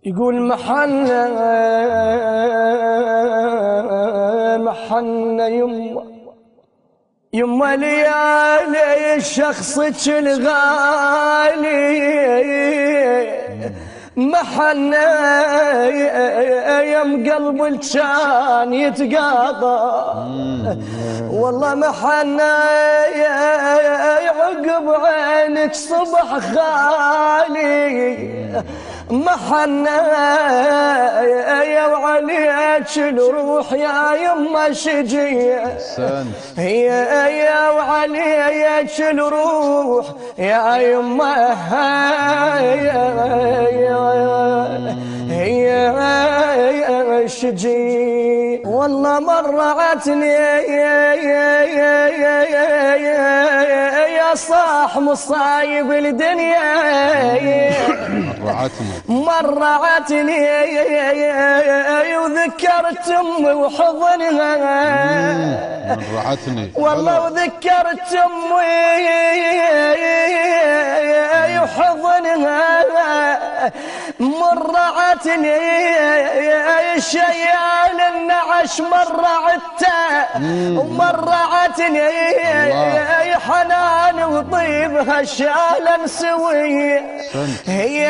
يقول محنة محنة يما ليالي شخصك الغالي محنة يم قلب كان يتقاضى والله محنة يعقب عينك صبح خالي محنة يا وعليك الروح يا يما شجية هي يا وعليك الروح يا يما هي شجي والله مرعتني يا صاح مصايب الدنيا مرعتني وذكرت امي وحضنها والله وذكرت امي وحضنها مرعتني شيال النعش مرعته ومرعتني حنان وطيبها شالا سوي هي